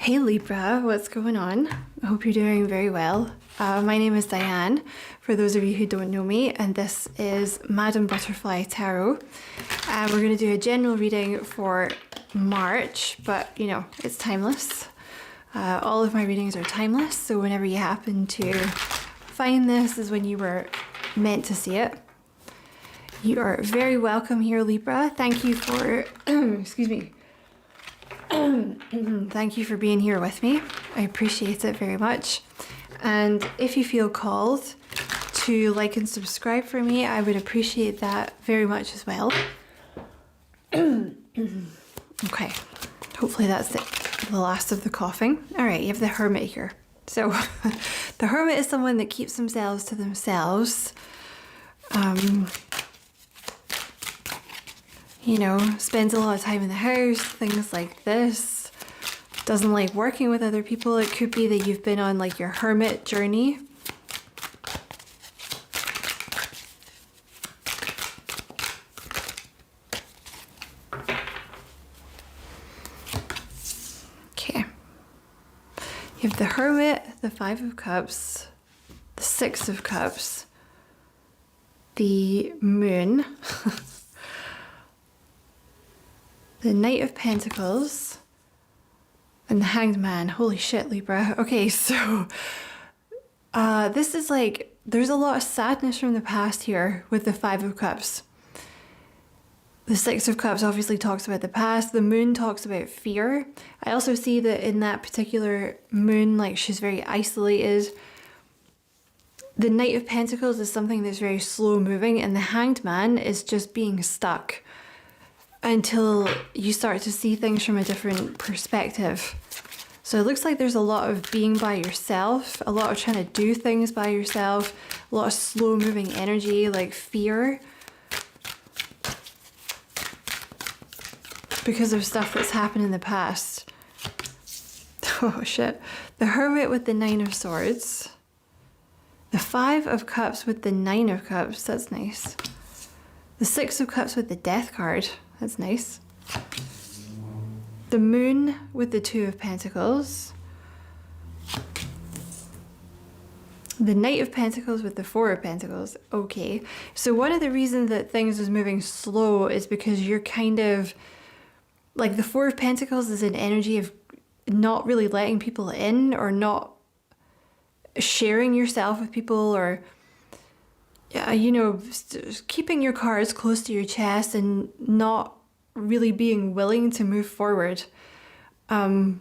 Hey Libra, what's going on? I hope you're doing very well. My name is Diane, for those of you who don't know me, and this is Madam Butterfly Tarot. We're going to do a general reading for March, but you know, it's timeless. All of my readings are timeless, so whenever you happen to find this is when you were meant to see it. You are very welcome here, Libra. Thank you for, excuse me. Thank you for being here with me. I appreciate it very much. And if you feel called to like and subscribe for me, I would appreciate that very much as well. Okay, hopefully that's the last of the coughing. All right, you have the Hermit here. So the Hermit is someone that keeps themselves to themselves. You know, spends a lot of time in the house, things like this. Doesn't like working with other people. It could be that you've been on like your hermit journey. Okay. You have the Hermit, the Five of Cups, the Six of Cups, the Moon, the Knight of Pentacles, and the Hanged Man. Holy shit, Libra. Okay, so this is like, there's a lot of sadness from the past here with the Five of Cups. The Six of Cups obviously talks about the past. The Moon talks about fear. I also see that in that particular Moon, like she's very isolated. The Knight of Pentacles is something that's very slow moving, and the Hanged Man is just being stuck until you start to see things from a different perspective. So it looks like there's a lot of being by yourself, a lot of trying to do things by yourself, a lot of slow moving energy, like fear, because of stuff that's happened in the past. Oh shit. The Hermit with the Nine of Swords. The Five of Cups with the Nine of Cups. That's nice. The Six of Cups with the Death card. That's nice. The Moon with the Two of Pentacles. The Knight of Pentacles with the Four of Pentacles. Okay. So one of the reasons that things is moving slow is because you're kind of, like the Four of Pentacles is an energy of not really letting people in, or not sharing yourself with people, or you know, keeping your cards close to your chest and not really being willing to move forward. I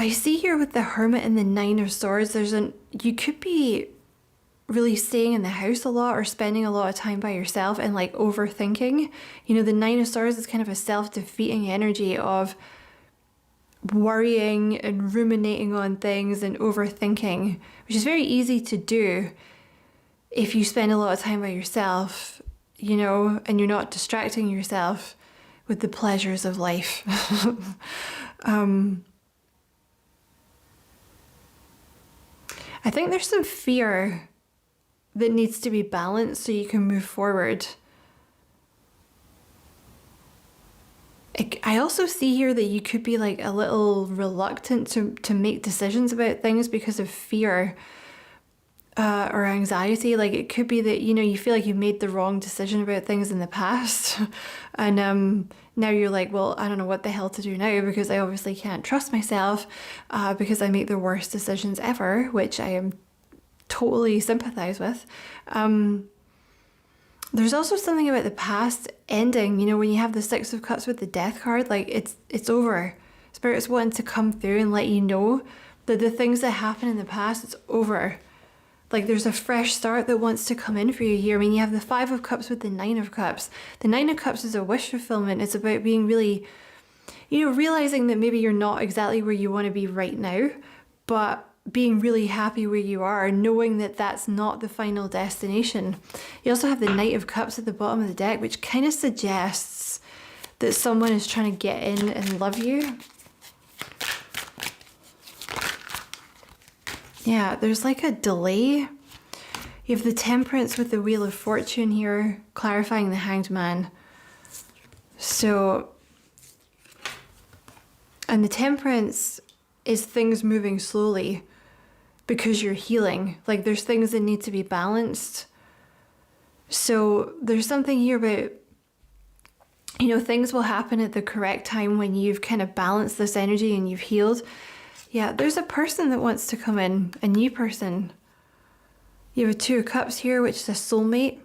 see here with the Hermit and the Nine of Swords, you could be really staying in the house a lot, or spending a lot of time by yourself and like overthinking. You know, the Nine of Swords is kind of a self-defeating energy of worrying and ruminating on things and overthinking, which is very easy to do if you spend a lot of time by yourself, you know, and you're not distracting yourself with the pleasures of life. I think there's some fear that needs to be balanced so you can move forward. I also see here that you could be like a little reluctant to make decisions about things because of fear or anxiety. Like it could be that, you know, you feel like you made the wrong decision about things in the past. And now you're like, well, I don't know what the hell to do now, because I obviously can't trust myself because I make the worst decisions ever, which I am totally sympathize with. There's also something about the past ending, you know, when you have the Six of Cups with the Death card, like it's over. Spirit's wanting to come through and let you know that the things that happened in the past, it's over. Like there's a fresh start that wants to come in for you here. I mean, you have the Five of Cups with the Nine of Cups. The Nine of Cups is a wish fulfillment. It's about being really, you know, realizing that maybe you're not exactly where you want to be right now, but being really happy where you are, knowing that that's not the final destination. You also have the Knight of Cups at the bottom of the deck, which kind of suggests that someone is trying to get in and love you. Yeah, there's like a delay. You have the Temperance with the Wheel of Fortune here, clarifying the Hanged Man. So, and the Temperance is things moving slowly because you're healing. Like there's things that need to be balanced. So there's something here about, you know, things will happen at the correct time when you've kind of balanced this energy and you've healed. Yeah, there's a person that wants to come in, a new person. You have a Two of Cups here, which is a soulmate.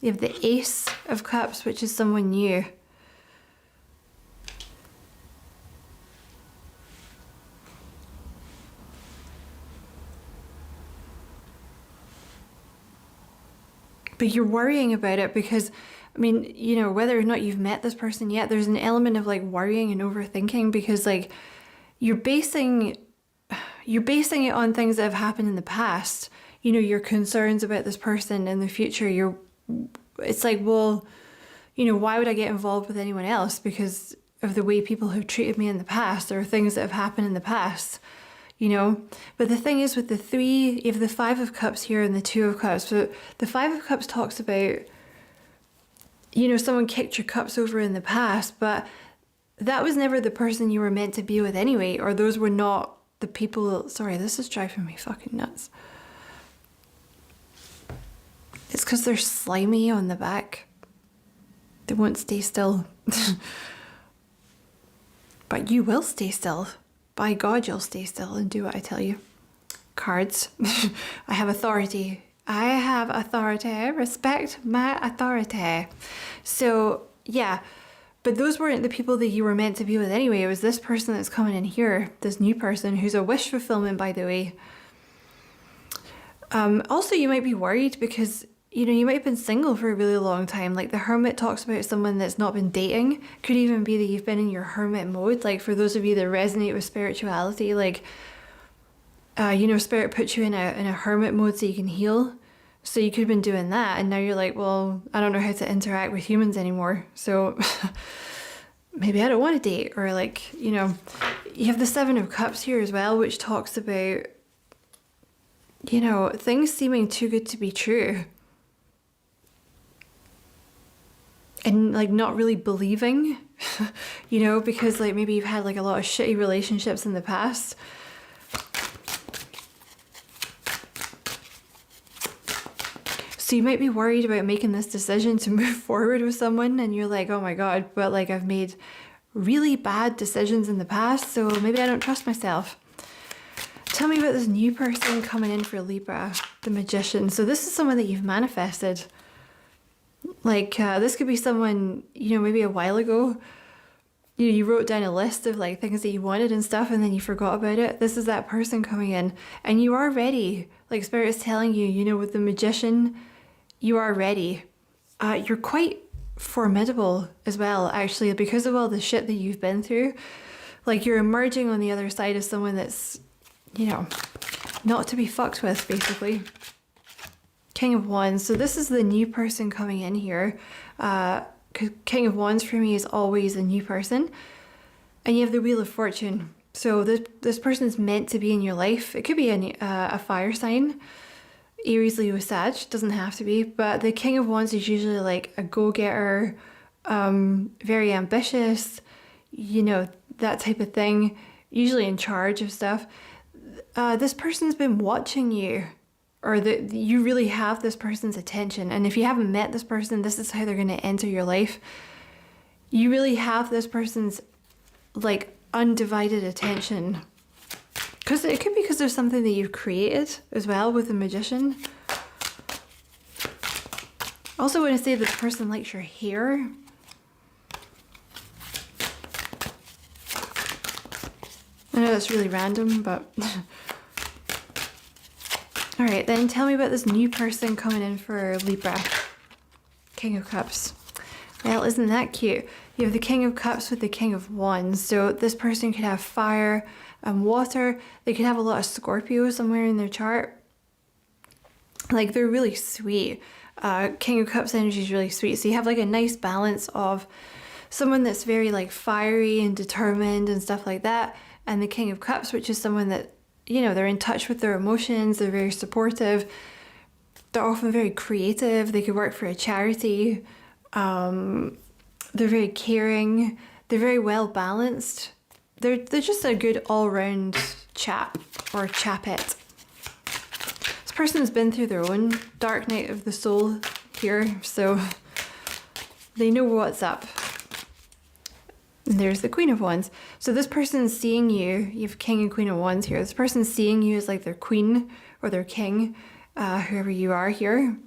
You have the Ace of Cups, which is someone new. But you're worrying about it because, I mean, you know, whether or not you've met this person yet, there's an element of like worrying and overthinking because like you're basing it on things that have happened in the past. You know, your concerns about this person in the future, it's like, well, you know, why would I get involved with anyone else because of the way people have treated me in the past or things that have happened in the past, you know? But the thing is with the three, you have the Five of Cups here and the Two of Cups. So the Five of Cups talks about, you know, someone kicked your cups over in the past, but that was never the person you were meant to be with anyway, or those were not the people. Sorry, this is driving me fucking nuts. It's because they're slimy on the back. They won't stay still. But you will stay still. By God, you'll stay still and do what I tell you. Cards. I have authority. I have authority. Respect my authority. So, yeah. But those weren't the people that you were meant to be with anyway. It was this person that's coming in here. This new person who's a wish fulfillment, by the way. Also, you might be worried because, you know, you might have been single for a really long time. Like the Hermit talks about someone that's not been dating. Could even be that you've been in your hermit mode. Like for those of you that resonate with spirituality, like, you know, Spirit puts you in a hermit mode so you can heal. So you could have been doing that. And now you're like, well, I don't know how to interact with humans anymore. So maybe I don't want to date. Or like, you know, you have the Seven of Cups here as well, which talks about, you know, things seeming too good to be true. And like not really believing, you know, because like maybe you've had like a lot of shitty relationships in the past. So you might be worried about making this decision to move forward with someone and you're like, oh my God, but like I've made really bad decisions in the past, so maybe I don't trust myself. Tell me about this new person coming in for Libra, the Magician. So this is someone that you've manifested. Like this could be someone, you know, maybe a while ago, you know, you wrote down a list of like things that you wanted and stuff and then you forgot about it. This is that person coming in and you are ready. Like Spirit is telling you, you know, with the Magician, you are ready. You're quite formidable as well, actually, because of all the shit that you've been through. Like you're emerging on the other side as someone that's, you know, not to be fucked with, basically. King of Wands. So this is the new person coming in here. King of Wands for me is always a new person. And you have the Wheel of Fortune. So this person is meant to be in your life. It could be a fire sign. Aries, Leo, Sag. Doesn't have to be. But the King of Wands is usually like a go-getter, very ambitious, you know, that type of thing. Usually in charge of stuff. This person's been watching you. Or that you really have this person's attention. And if you haven't met this person, this is how they're going to enter your life. You really have this person's like undivided attention. Because it could be because there's something that you've created as well with the Magician. Also want to say that the person likes your hair. I know that's really random, but... Alright, then tell me about this new person coming in for Libra. King of Cups. Well, isn't that cute? You have the King of Cups with the King of Wands. So this person could have fire and water. They could have a lot of Scorpio somewhere in their chart. Like, they're really sweet. King of Cups energy is really sweet. So you have like a nice balance of someone that's very like fiery and determined and stuff like that. And the King of Cups, which is someone that, you know, they're in touch with their emotions, they're very supportive, they're often very creative, they could work for a charity, They're very caring. They're very well balanced. They're just a good all-round chap or chapette. This person's been through their own dark night of the soul here, so they know what's up. And there's the Queen of Wands. So this person's seeing you. You have King and Queen of Wands here. This person's seeing you as like their queen or their king, whoever you are here.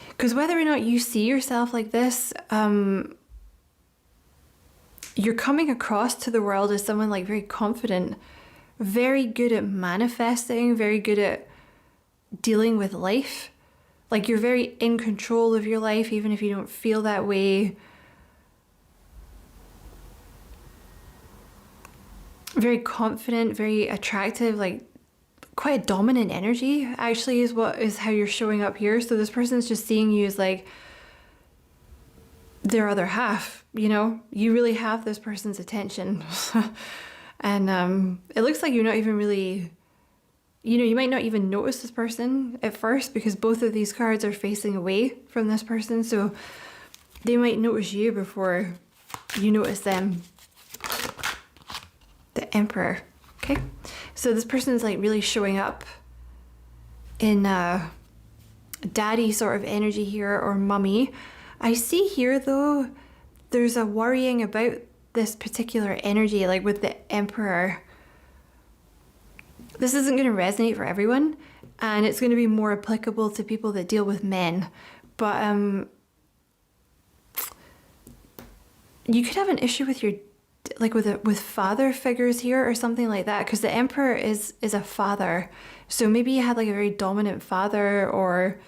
Because whether or not you see yourself like this, you're coming across to the world as someone like very confident, very good at manifesting, very good at dealing with life. Like you're very in control of your life, even if you don't feel that way. Very confident, very attractive, like quite a dominant energy actually is how you're showing up here. So this person's just seeing you as like their other half, you know? You really have this person's attention. And it looks like you're not even really, you know, you might not even notice this person at first because both of these cards are facing away from this person. So they might notice you before you notice them. The Emperor. Okay, so this person's like really showing up in daddy sort of energy here, or mummy. I see here though, there's a worrying about this particular energy, like with the Emperor. This isn't going to resonate for everyone, and it's going to be more applicable to people that deal with men. But you could have an issue with your with father figures here or something like that, because the Emperor is a father. So maybe you had like a very dominant father, or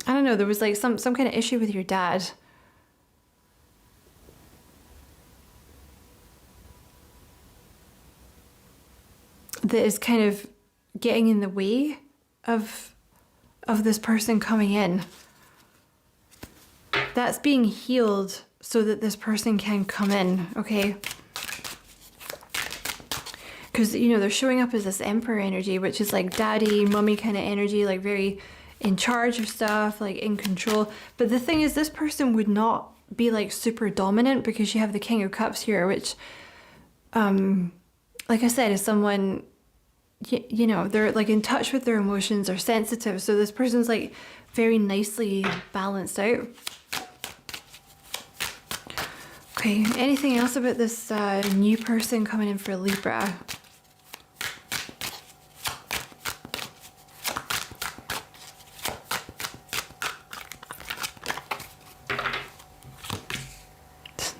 I don't know, there was like some kind of issue with your dad. That is kind of getting in the way of this person coming in. That's being healed so that this person can come in, okay? Because, you know, they're showing up as this Emperor energy, which is like daddy, mummy kind of energy, like very in charge of stuff, like in control. But the thing is, this person would not be like super dominant, because you have the King of Cups here, which, like I said, is someone, you know, they're like in touch with their emotions, are sensitive. So this person's like very nicely balanced out. Okay, anything else about this new person coming in for Libra?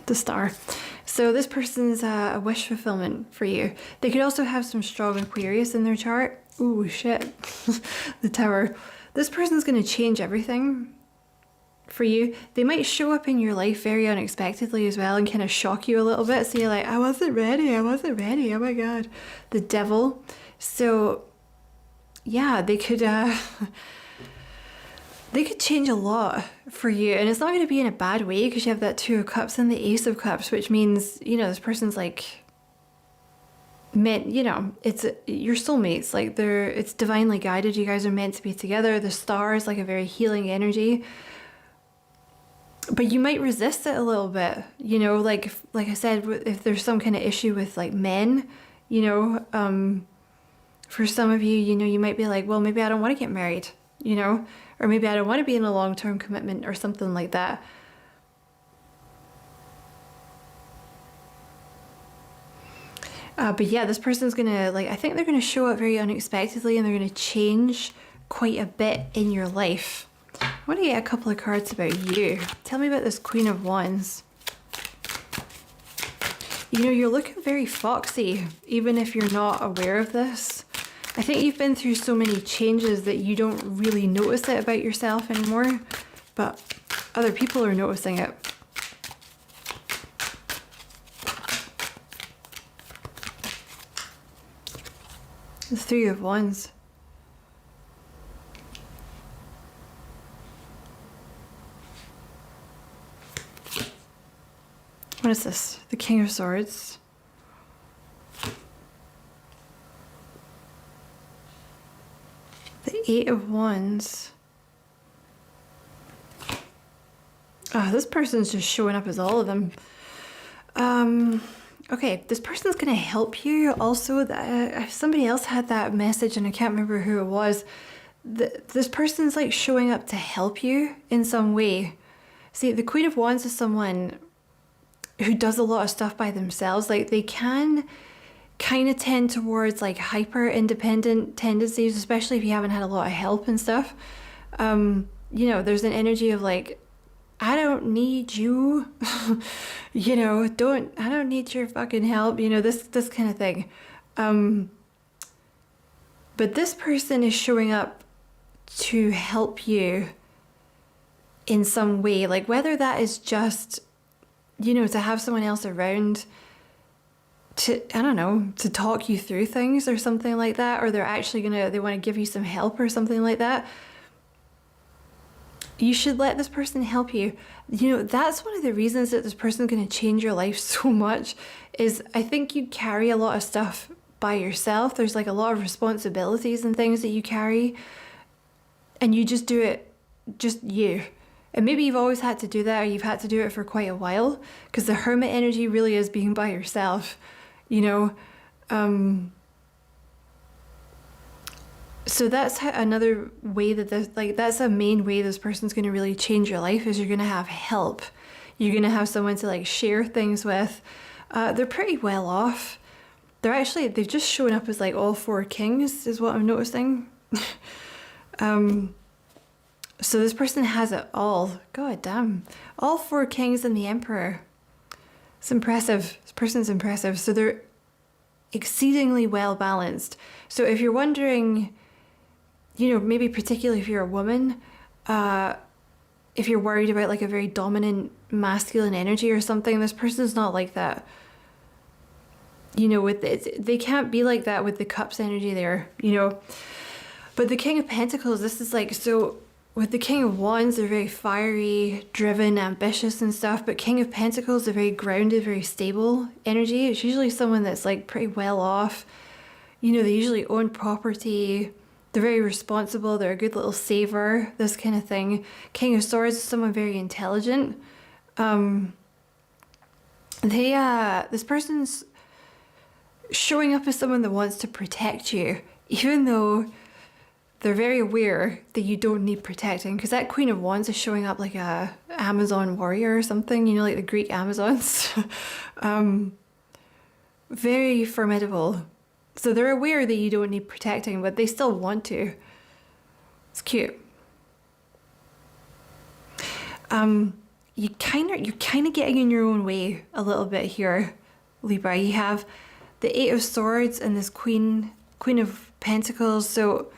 The Star. So this person's a wish fulfillment for you. They could also have some strong Aquarius in their chart. Ooh, shit. The Tower. This person's going to change everything for you. They might show up in your life very unexpectedly as well, and kind of shock you a little bit. So you're like, I wasn't ready, oh my god. The Devil. So yeah, they could change a lot for you, and it's not going to be in a bad way, because you have that Two of Cups and the Ace of Cups, which means, you know, this person's like meant, you know, it's your soulmates, like it's divinely guided. You guys are meant to be together. The Star is like a very healing energy. But you might resist it a little bit, you know, like I said, if there's some kind of issue with like men, you know, for some of you, you know, you might be like, well, maybe I don't want to get married, you know, or maybe I don't want to be in a long-term commitment or something like that. But yeah, this person's gonna, like, I think they're gonna show up very unexpectedly, and they're gonna change quite a bit in your life. I want to get a couple of cards about you. Tell me about this Queen of Wands. You know, you're looking very foxy, even if you're not aware of this. I think you've been through so many changes that you don't really notice it about yourself anymore, but other people are noticing it. The Three of Wands. What is this? The King of Swords. The Eight of Wands. This person's just showing up as all of them. Okay, this person's gonna help you. Also, somebody else had that message and I can't remember who it was. This person's like showing up to help you in some way. See, the Queen of Wands is someone who does a lot of stuff by themselves. Like, they can kind of tend towards like hyper independent tendencies, especially if you haven't had a lot of help and stuff. You know, there's an energy of like, I don't need you. You know, I don't need your fucking help, you know, this kind of thing. But this person is showing up to help you in some way, like whether that is just, you know, to have someone else around to, I don't know, to talk you through things or something like that, or they're actually they want to give you some help or something like that. You should let this person help you. You know, that's one of the reasons that this person's going to change your life so much, is I think you carry a lot of stuff by yourself. There's like a lot of responsibilities and things that you carry, and you just do it, just you. And maybe you've always had to do that, or you've had to do it for quite a while, because the hermit energy really is being by yourself, you know. So that's another way that that's a main way this person's going to really change your life, is you're going to have help. You're going to have someone to like share things with. They're pretty well off. They've just shown up as like all four kings is what I'm noticing. So this person has it all. God damn. All four kings and the emperor. It's impressive. This person's impressive. So they're exceedingly well balanced. So if you're wondering, you know, maybe particularly if you're a woman, if you're worried about like a very dominant masculine energy or something, this person's not like that. You know, they can't be like that with the cups energy there, you know. But the King of Pentacles, this is like, so with the King of Wands, they're very fiery, driven, ambitious and stuff. But King of Pentacles, they're very grounded, very stable energy. It's usually someone that's like pretty well off. You know, they usually own property. They're very responsible. They're a good little saver, this kind of thing. King of Swords is someone very intelligent. This person's showing up as someone that wants to protect you, even though they're very aware that you don't need protecting, because that Queen of Wands is showing up like a Amazon warrior or something, you know, like the Greek Amazons. Very formidable. So they're aware that you don't need protecting, but they still want to. It's cute. You're kind of getting in your own way a little bit here, Libra. You have the Eight of Swords and this Queen of Pentacles. So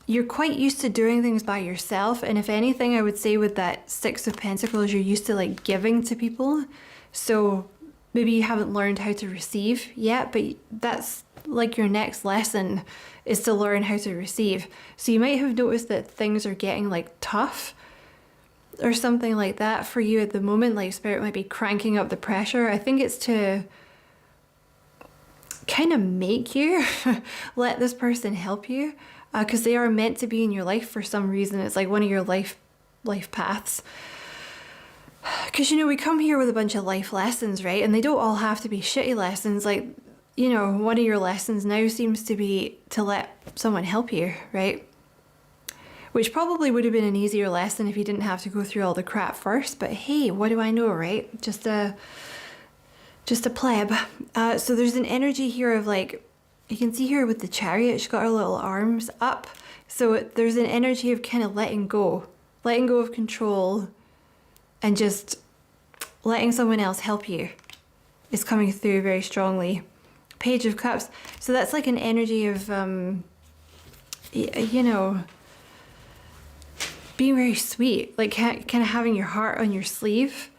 you're quite used to doing things by yourself. And if anything, I would say with that Six of Pentacles, you're used to like giving to people. So maybe you haven't learned how to receive yet, but that's like your next lesson, is to learn how to receive. So you might have noticed that things are getting like tough or something like that for you at the moment. Like Spirit might be cranking up the pressure. I think it's to kind of make you let this person help you, because they are meant to be in your life for some reason. It's like one of your life paths. Because, you know, we come here with a bunch of life lessons, right? And they don't all have to be shitty lessons. Like, you know, one of your lessons now seems to be to let someone help you, right? Which probably would have been an easier lesson if you didn't have to go through all the crap first. But hey, what do I know, right? Just a pleb. So there's an energy here of like, you can see here with the Chariot, she's got her little arms up. So there's an energy of kind of letting go of control, and just letting someone else help you is coming through very strongly. Page of Cups. So that's like an energy of, you know, being very sweet, like kind of having your heart on your sleeve.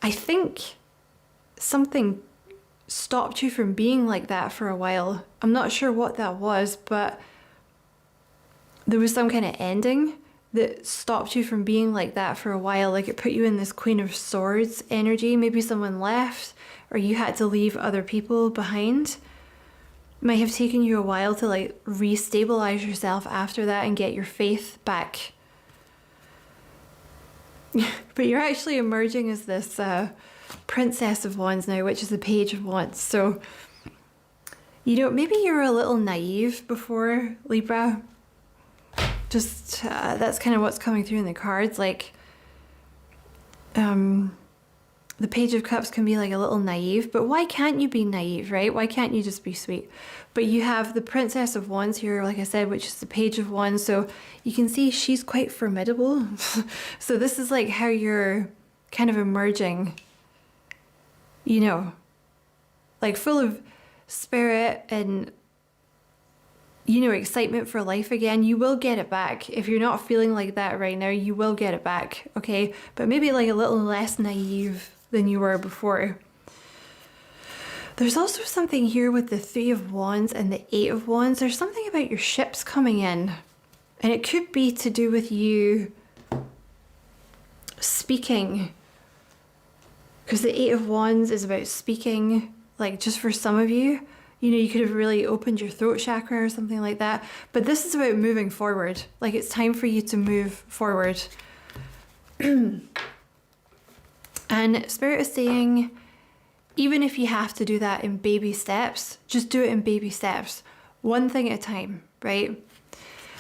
I think something stopped you from being like that for a while. I'm not sure what that was, but there was some kind of ending that stopped you from being like that for a while. Like it put you in this Queen of Swords energy. Maybe someone left, or you had to leave other people behind. It might have taken you a while to like re-stabilize yourself after that and get your faith back. But you're actually emerging as this Princess of Wands now, which is the Page of Wands. So, you know, maybe you were a little naive before, Libra. Just, that's kind of what's coming through in the cards. Like, the Page of Cups can be like a little naive, but why can't you be naive, right? Why can't you just be sweet? But you have the Princess of Wands here, like I said, which is the Page of Wands. So you can see she's quite formidable. So this is like how you're kind of emerging, you know, like full of spirit and, you know, excitement for life again. You will get it back. If you're not feeling like that right now, you will get it back, okay? But maybe like a little less naive than you were before. There's also something here with the Three of Wands and the Eight of Wands. There's something about your ships coming in. And it could be to do with you speaking. Because the Eight of Wands is about speaking, like just for some of you. You know, you could have really opened your throat chakra or something like that. But this is about moving forward. Like it's time for you to move forward. And Spirit is saying, even if you have to do that in baby steps, just do it in baby steps. One thing at a time, right?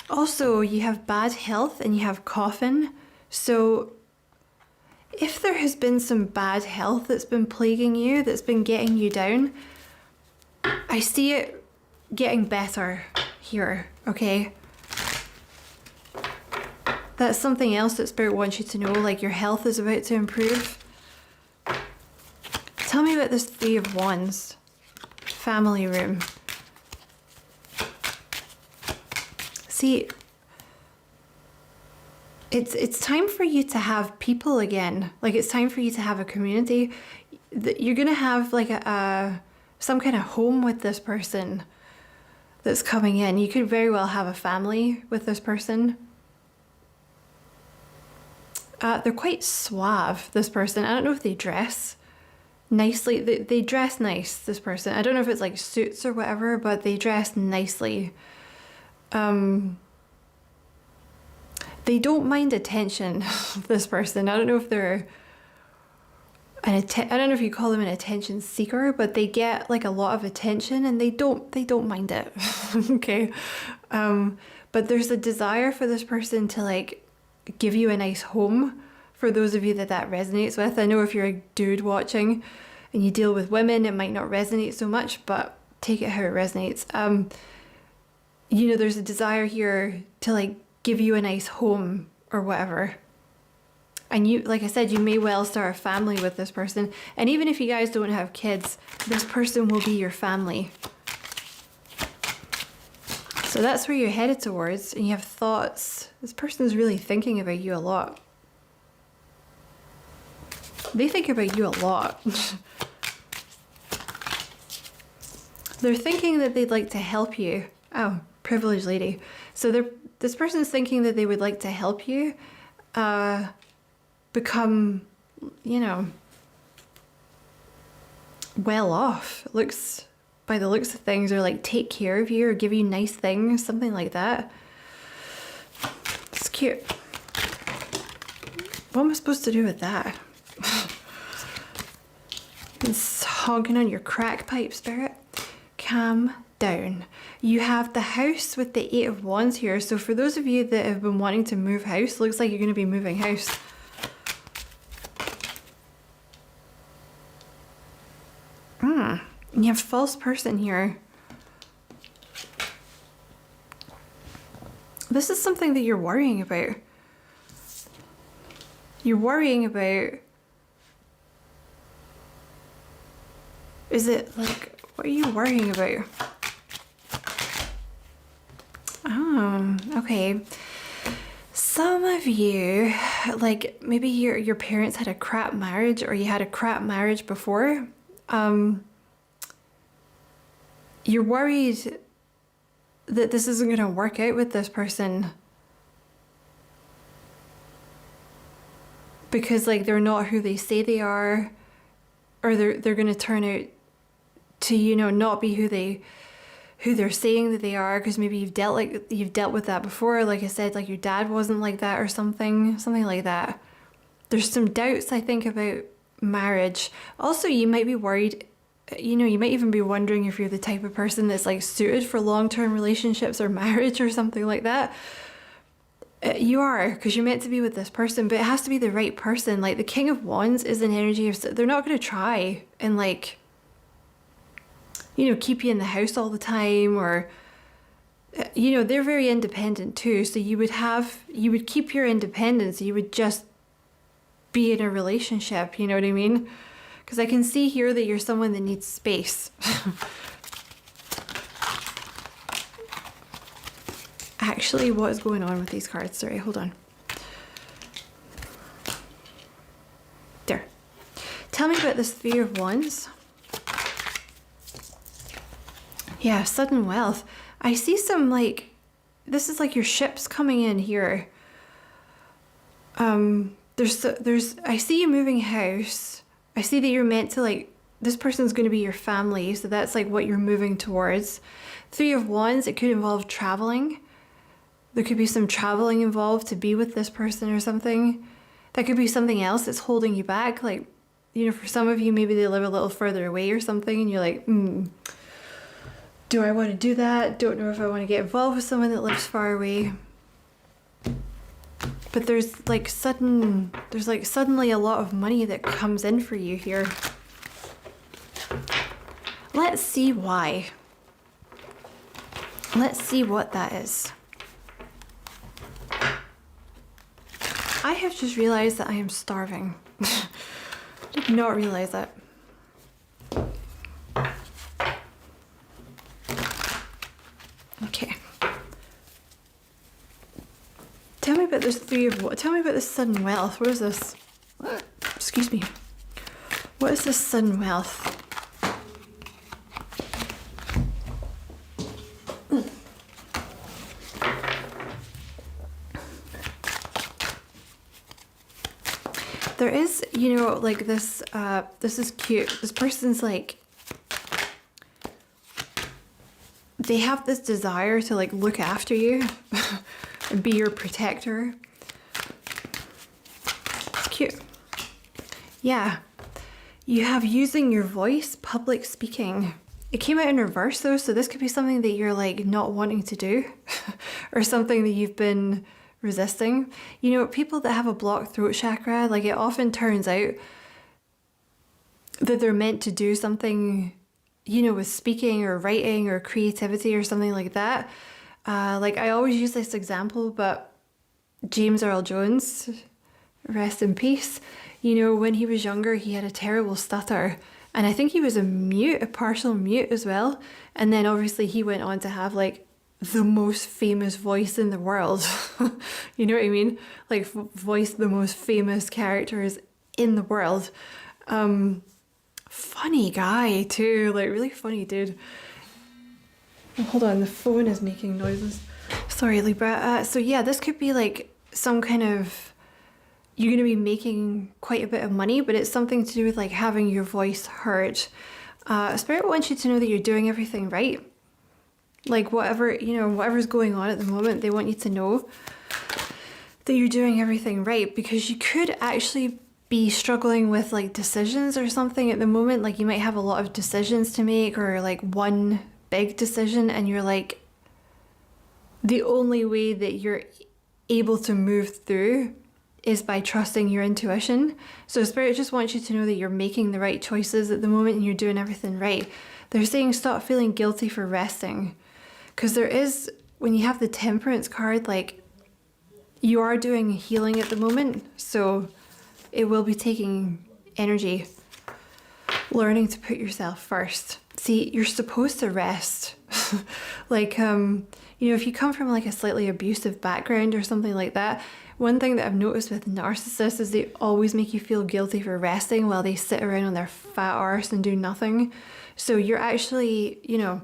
Also, you have bad health and you have coffin. So if there has been some bad health that's been plaguing you, that's been getting you down, I see it getting better here, okay? That's something else that Spirit wants you to know, like your health is about to improve. Tell me about this Three of Wands. Family room. See, it's time for you to have people again. Like it's time for you to have a community. You're gonna have like some kind of home with this person that's coming in. You could very well have a family with this person. They're quite suave, this person. I don't know if they dress nicely. They dress nice, this person. I don't know if it's like suits or whatever, but they dress nicely. They don't mind attention, this person. I don't know if they're I don't know if you call them an attention seeker, but they get like a lot of attention and they don't mind it. Okay. But there's a desire for this person to like give you a nice home. For those of you that resonates with. I know if you're a dude watching and you deal with women, it might not resonate so much, but take it how it resonates. You know, there's a desire here to like give you a nice home or whatever. And you, like I said, you may well start a family with this person. And even if you guys don't have kids, this person will be your family. So that's where you're headed towards, and you have thoughts. This person is really thinking about you a lot. They think about you a lot. They're thinking that they'd like to help you. Oh, privileged lady. So this person's thinking that they would like to help you become, you know, well off. Looks, by the looks of things, or like take care of you or give you nice things, something like that. It's cute. What am I supposed to do with that? It's honking on your crack pipe, Spirit. Calm down. You have the house with the Eight of Wands here. So for those of you that have been wanting to move house, looks like you're going to be moving house. You have false person here. This is something that you're worrying about. You're worrying about... Is it like... What are you worrying about? Oh, okay. Some of you, like maybe your parents had a crap marriage, or you had a crap marriage before. You're worried that this isn't going to work out with this person because like they're not who they say they are, or they're going to turn out to, you know, not be who they're saying that they are, because maybe you've dealt with that before. Like I said, like your dad wasn't like that or something like that. There's some doubts, I think, about marriage. Also, you might be worried, you know, you might even be wondering if you're the type of person that's like suited for long-term relationships or marriage or something like that. You are, because you're meant to be with this person, but it has to be the right person. Like the King of Wands is an energy of, they're not going to try and like, you know, keep you in the house all the time, or, you know, they're very independent too. So you would keep your independence. You would just be in a relationship, you know what I mean? Because I can see here that you're someone that needs space. Actually, what is going on with these cards? Sorry, hold on. There. Tell me about this Three of Wands. Yeah, sudden wealth. I see some like, this is like your ships coming in here. I see you moving house. I see that you're meant to like, this person's going to be your family. So that's like what you're moving towards. Three of Wands, it could involve traveling. There could be some traveling involved to be with this person or something. That could be something else that's holding you back. Like, you know, for some of you, maybe they live a little further away or something, and you're like, do I want to do that? Don't know if I want to get involved with someone that lives far away. But there's like suddenly a lot of money that comes in for you here. Let's see why. Let's see what that is. I have just realized that I am starving. Did not realize that. Okay. Tell me about this tell me about this sudden wealth. What is this? Excuse me. What is this sudden wealth? There is, you know, like this, this is cute. This person's like, they have this desire to like look after you and be your protector. It's cute. Yeah. You have using your voice, public speaking. It came out in reverse though, so this could be something that you're like not wanting to do or something that you've been resisting. You know, people that have a blocked throat chakra, like it often turns out that they're meant to do something, you know, with speaking or writing or creativity or something like that. Like I always use this example, but James Earl Jones, rest in peace. You know, when he was younger, he had a terrible stutter. And I think he was a partial mute as well. And then obviously he went on to have like the most famous voice in the world. You know what I mean? Like voice the most famous characters in the world. Funny guy too, like really funny dude. Oh, hold on, the phone is making noises. Sorry, Libra. So yeah, this could be like some kind of, you're going to be making quite a bit of money, but it's something to do with like having your voice heard. Spirit wants you to know that you're doing everything right. Like whatever, you know, whatever's going on at the moment, they want you to know that you're doing everything right, because you could actually be struggling with like decisions or something at the moment. Like you might have a lot of decisions to make, or like one big decision, and you're like, the only way that you're able to move through is by trusting your intuition. So Spirit just wants you to know that you're making the right choices at the moment and you're doing everything right. They're saying stop feeling guilty for resting. Because there is, when you have the Temperance card, like you are doing healing at the moment. So it will be taking energy. Learning to put yourself first. See, you're supposed to rest. Like, you know, if you come from like a slightly abusive background or something like that, one thing that I've noticed with narcissists is they always make you feel guilty for resting while they sit around on their fat arse and do nothing. So you're actually, you know,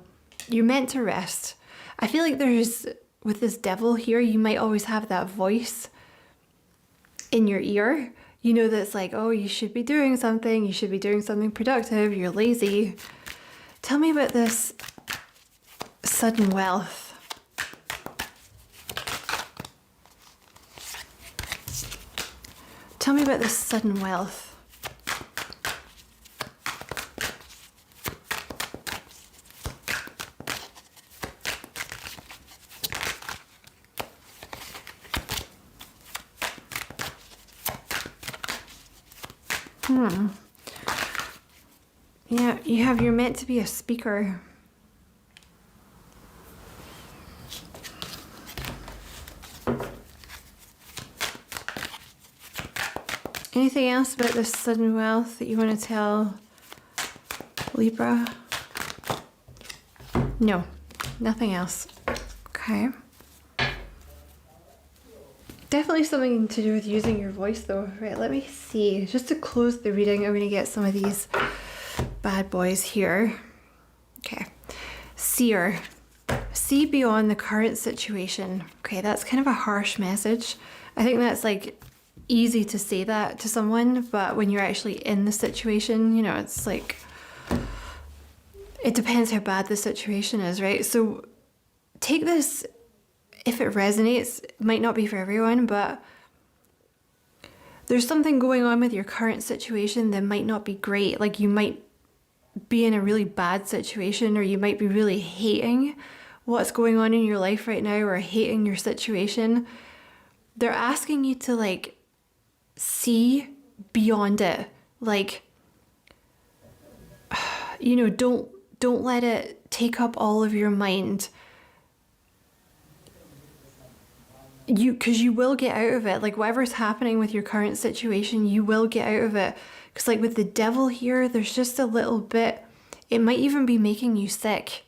you're meant to rest. I feel like there's, with this devil here, you might always have that voice in your ear, you know, that's like, oh, you should be doing something productive, you're lazy. Tell me about this sudden wealth. Tell me about this sudden wealth. Yeah, you're meant to be a speaker. Anything else about this sudden wealth that you want to tell Libra? No, nothing else. Okay. Definitely something to do with using your voice though. Right, let me see. Just to close the reading, I'm going to get some of these bad boys here. Okay. Seer. See beyond the current situation. Okay, that's kind of a harsh message. I think that's like easy to say that to someone, but when you're actually in the situation, you know, it's like, it depends how bad the situation is, right? So take this, if it resonates, it might not be for everyone, but there's something going on with your current situation that might not be great. Like you might be in a really bad situation, or you might be really hating what's going on in your life right now, or hating your situation. They're asking you to like see beyond it. Like, you know, don't let it take up all of your mind. Because you will get out of it. Like whatever's happening with your current situation, you will get out of it. Because like with the devil here, there's just a little bit, it might even be making you sick.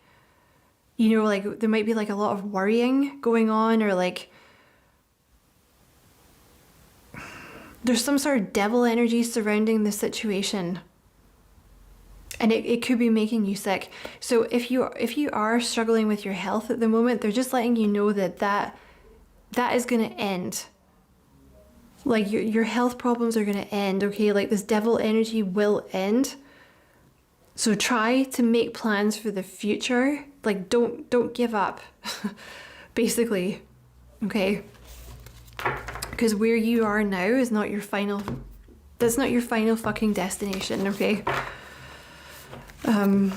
You know, like there might be like a lot of worrying going on, or like there's some sort of devil energy surrounding the situation. And it could be making you sick. So if you are struggling with your health at the moment, they're just letting you know that is going to end. Like your health problems are going to end, okay? Like this devil energy will end. So try to make plans for the future. Like don't give up, basically, okay? Because where you are now is not your final, that's not your final fucking destination, okay? I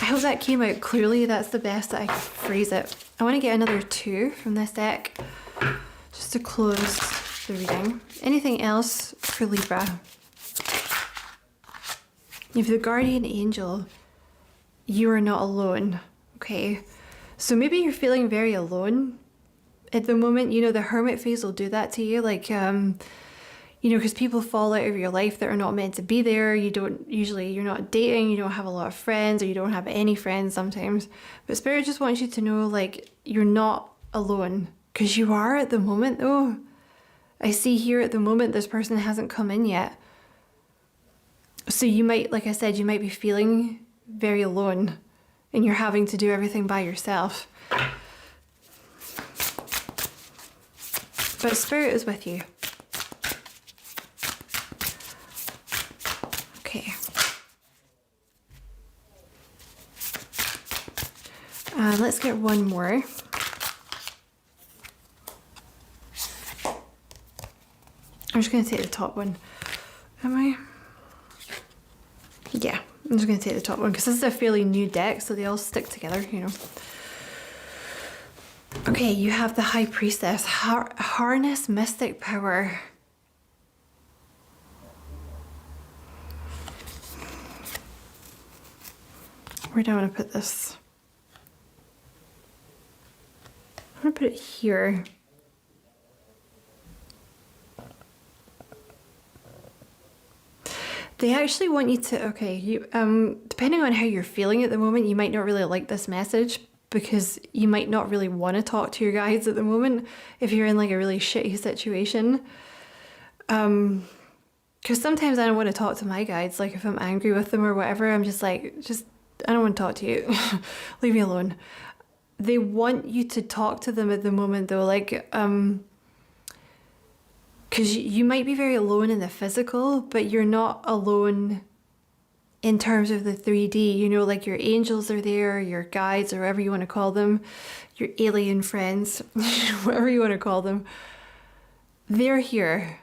hope that came out clearly. That's the best that I could phrase it. I want to get another 2 from this deck, just to close the reading. Anything else for Libra? If the guardian angel, you are not alone, okay? So maybe you're feeling very alone at the moment. You know, the hermit phase will do that to you. Like, you know, because people fall out of your life that are not meant to be there. You're not dating, you don't have a lot of friends, or you don't have any friends sometimes. But Spirit just wants you to know, like, you're not alone. Because you are at the moment, though. I see here at the moment, this person hasn't come in yet. So you might, like I said, you might be feeling very alone. And you're having to do everything by yourself. But Spirit is with you. Okay. Let's get one more. I'm just going to take the top one. Am I? Yeah, I'm just going to take the top one because this is a fairly new deck, so they all stick together, you know. Okay, you have the High Priestess. Harness mystic power. Where do I want to put this? I'm going to put it here. They actually want you to, okay, you depending on how you're feeling at the moment, you might not really like this message, because you might not really want to talk to your guides at the moment if you're in like a really shitty situation. Because sometimes I don't want to talk to my guides, like if I'm angry with them or whatever, I'm just like, I don't want to talk to you. Leave me alone. They want you to talk to them at the moment though, like, because you might be very alone in the physical, but you're not alone in terms of the 3D, you know, like your angels are there, your guides, or whatever you want to call them, your alien friends, whatever you want to call them. they're here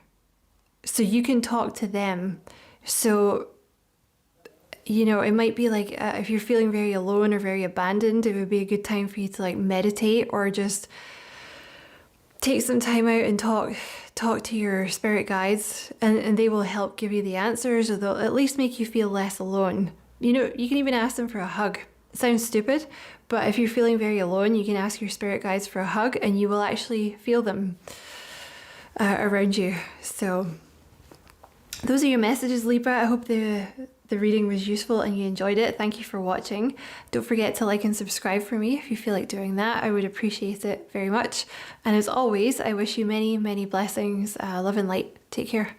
so you can talk to them. So, you know, it might be like if you're feeling very alone or very abandoned, it would be a good time for you to like meditate or just take some time out and talk to your spirit guides, and they will help give you the answers, or they'll at least make you feel less alone. You know, you can even ask them for a hug. It sounds stupid, but if you're feeling very alone, you can ask your spirit guides for a hug and you will actually feel them around you. So those are your messages, Libra. I hope the reading was useful and you enjoyed it. Thank you for watching. Don't forget to like and subscribe for me if you feel like doing that. I would appreciate it very much. And as always, I wish you many, many blessings, love and light. Take care.